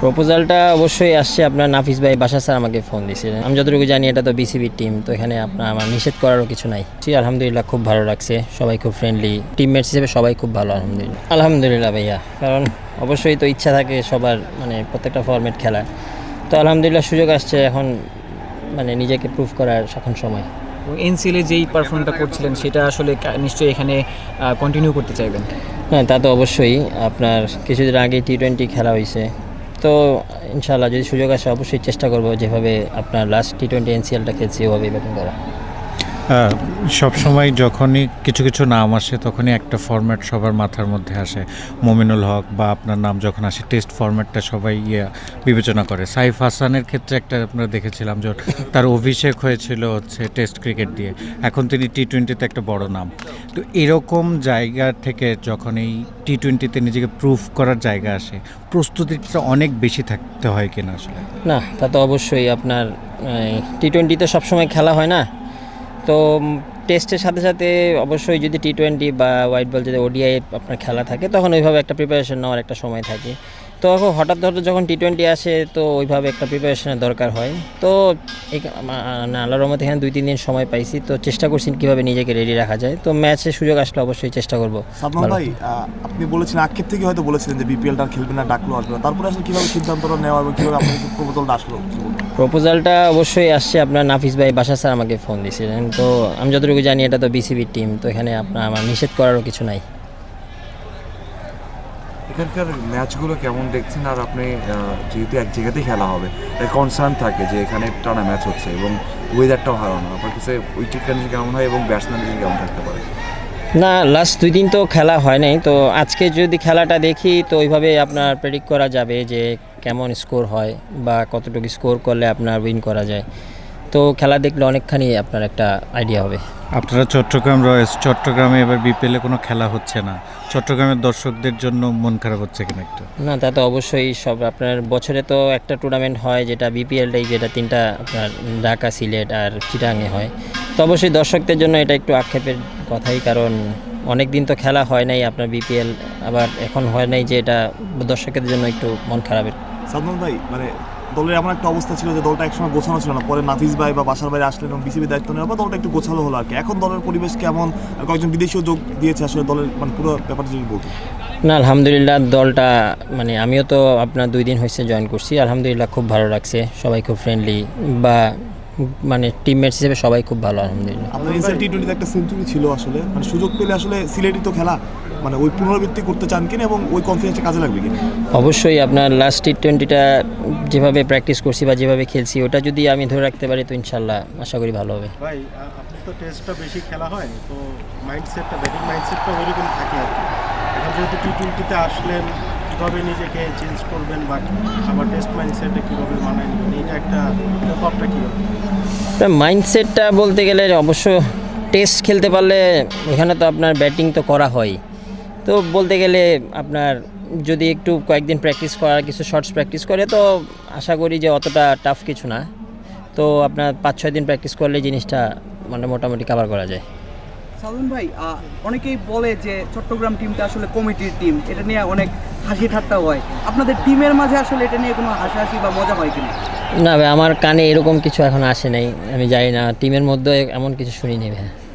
প্রপোজালটা অবশ্যই আসছে আপনার নাফিস ভাই বাসা স্যার আমাকে ফোন দিয়েছিলেন। আমি যতটুকু জানি এটা তো বিসিবির টিম, তো এখানে আপনার আমার নিষেধ করারও কিছু নাই। আলহামদুলিল্লাহ খুব ভালো লাগছে, সবাই খুব ফ্রেন্ডলি, টিমমেটস হিসেবে সবাই খুব ভালো আলহামদুলিল্লাহ। আলহামদুলিল্লাহ ভাইয়া, কারণ অবশ্যই তো ইচ্ছা থাকে সবার, মানে প্রত্যেকটা ফরম্যাট খেলার। তো আলহামদুলিল্লাহ সুযোগ আসছে এখন, মানে নিজেকে প্রুভ করার এখন সময়। এনসিএলে যেই পারফর্মটা করছিলেন সেটা আসলে নিশ্চয়ই এখানে কন্টিনিউ করতে চাইবেন। হ্যাঁ, তা তো অবশ্যই। আপনার কিছুদিন আগে টি-20 খেলা হয়েছে, তো ইনশাআল্লাহ যদি সুযোগ আসে অবশ্যই চেষ্টা করব যেভাবে আপনার লাস্ট টি-20 এনসিএলটা খেলছি ওভাবেই ব্যাটিং করা। সবসময় যখনই কিছু কিছু নাম আসে তখনই একটা ফরম্যাট সবার মাথার মধ্যে আসে। মমিনুল হক বা আপনার নাম যখন আসে টেস্ট ফরম্যাটটা সবাই বিবেচনা করে। সাইফ হাসানের ক্ষেত্রে একটা আমরা দেখেছিলাম যে তার অভিষেক হয়েছিল হচ্ছে টেস্ট ক্রিকেট দিয়ে, এখন তিনি টি-20তে একটা বড় নাম। তো এরকম জায়গা থেকে যখন এই টি-20তে নিজেকে প্রুভ করার জায়গা আসে, প্রস্তুতিটা অনেক বেশি থাকতে হয় কিনা আসলে? না, তা তো অবশ্যই। আপনার টি-20তে সবসময় খেলা হয় না, তো টেস্টের সাথে সাথে অবশ্যই যদি টি-20 বা হোয়াইট বল যদি ওডিআই আপনার খেলা থাকে তখন ওইভাবে একটা প্রিপারেশন নেওয়ার একটা সময় থাকে। তো এখন হঠাৎ যখন টি-20 আসে তো ওইভাবে একটা প্রিপারেশনের দরকার হয়। তো আল্লাহর রহমতে এখানে 2-3 দিন সময় পাইছি, তো চেষ্টা করছি কীভাবে নিজেকে রেডি রাখা যায়। তো ম্যাচের সুযোগ আসলে অবশ্যই চেষ্টা করবো। সাদমান ভাই, আপনি বলেছেন আক্ষেপ থেকে হয়তো বলেছিলেন যে বিপিএলটা খেলবে না, ডাকলো আসবে না, তারপরে আসলে কীভাবে সিদ্ধান্তটা নেওয়া এবং কীভাবে আপনার প্রপোজালটা আসলো? প্রপোজালটা অবশ্যই আসছে আপনার নাফিস ভাই বাসা স্যার আমাকে ফোন দিয়েছিলেন। তো আমি যতটুকু জানি এটা তো বিসিবির টিম, তো এখানে আপনার আমার নিষেধ করারও কিছু নাই। এখানকার ম্যাচগুলো কেমন দেখছেন? আর আপনি যেহেতু এক জায়গাতেই খেলা হবে, কনসার্ন থাকে যে এখানে টানা ম্যাচ হচ্ছে এবং ওয়েদারটাও ভালো না, আপনার কাছে উইকেট কন্ডিশন কেমন হয় এবং ব্যাটসম্যান কেমন থাকতে পারে? না, লাস্ট 2 দিন তো খেলা হয় নাই, তো আজকে যদি খেলাটা দেখি তো ওইভাবে আপনার প্রেডিক্ট করা যাবে যে কেমন স্কোর হয় বা কতটুকু স্কোর করলে আপনার উইন করা যায়। তো খেলা দেখলে অনেকখানি আপনার একটা আইডিয়া হবে। আপনারা চট্টগ্রাম রয়্যালস, চট্টগ্রামে এবার বিপিএলে কোনো খেলা হচ্ছে না, চট্টগ্রামের দর্শকদের জন্য মন খারাপ হচ্ছে কিনা একটু? না, তা তো অবশ্যই। সব আপনার বছরে তো একটা টুর্নামেন্ট হয় যেটা বিপিএলটাই, যেটা 3টা আপনার ঢাকা, সিলেট আর চিটাগাংয়ে হয়। তো অবশ্যই দর্শকদের জন্য এটা একটু আক্ষেপের কথাই, কারণ অনেক দিন তো খেলা হয় নাই আপনার বিপিএল, আবার এখন হয় নাই, যে এটা দর্শকদের জন্য একটু মন খারাপের। সাদমান ভাই, মানে দলের এমন একটা অবস্থা ছিল যে দলটা একসময় গোছানো ছিল না, পরে নাফিস ভাই বা বাসার ভাই আসলেন এবং বিসিবি দায়িত্ব নেওয়ার পর দলটা একটু গোছালো হলো আর কি। এখন দলের পরিবেশ কেমন? কয়েকজন বিদেশিও যোগ দিয়েছে, আসলে দলের মানে পুরো ব্যাপারটা যদি বলতে। না, আলহামদুলিল্লাহ দলটা, মানে আমিও তো আপনার 2 দিন হয়েছে জয়েন করছি, আলহামদুলিল্লাহ খুব ভালো লাগছে, সবাই খুব ফ্রেন্ডলি, বা মানে টিমমেটস হিসেবে সবাই খুব ভালো আলহামদুলিল্লাহ। আপনার এনসিএল টি-20তে একটা সেঞ্চুরি ছিল, আসলে মানে সুযোগ পেলে আসলে সিলেটই তো খেলা, মানে ওই পুনরাবৃত্তি করতে চান কিনা এবং ওই কনফিডেন্সটা কাজে লাগবে কিনা? অবশ্যই। আপনার লাস্ট টি-20টা যেভাবে প্র্যাকটিস করছি বা যেভাবে খেলছি ওটা যদি আমি ধরে রাখতে পারি তো ইনশাল্লাহ আশা করি ভালো হবে। ভাই, আপনি তো টেস্টটা বেশি খেলা হয়, তো মাইন্ডসেটটা, ব্যাটিং মাইন্ডসেটটা ওইরকম থাকে আর কি। এখন যেহেতু টি-20তে আসলেন, কীভাবে নিজেকে চেঞ্জ করবেন বা আবার টেস্ট মাইন্ডসেটে কীভাবে মানায় নেবেন, এইটা একটা ব্যাপারটা কীভাবে? মাইন্ডসেটটা বলতে গেলে অবশ্য টেস্ট খেলতে পারলে ওখানে তো আপনার ব্যাটিং তো করা হয়, তো বলতে গেলে আপনার যদি একটু কয়েকদিন প্র্যাকটিস করার, কিছু শর্টস প্র্যাকটিস করে তো আশা করি যে অতটা টাফ কিছু না। তো আপনার 5-6 দিন প্র্যাকটিস করলে জিনিসটা মানে মোটামুটি কভার করা যায়। সালমান ভাই, অনেকেই বলে যে চট্টগ্রাম টিমটা আসলে কমিটির টিম, এটা নিয়ে অনেক হাসি ঠাট্টা হয়। আপনাদের টিমের মাঝে আসলে এটা নিয়ে কোনো হাসাহাসি বা মজা হয় কিনা? না ভাই, আমার কানে এরকম কিছু এখন আসে নাই, আমি জানি না, টিমের মধ্যে এমন কিছু শুনি নি ভাই।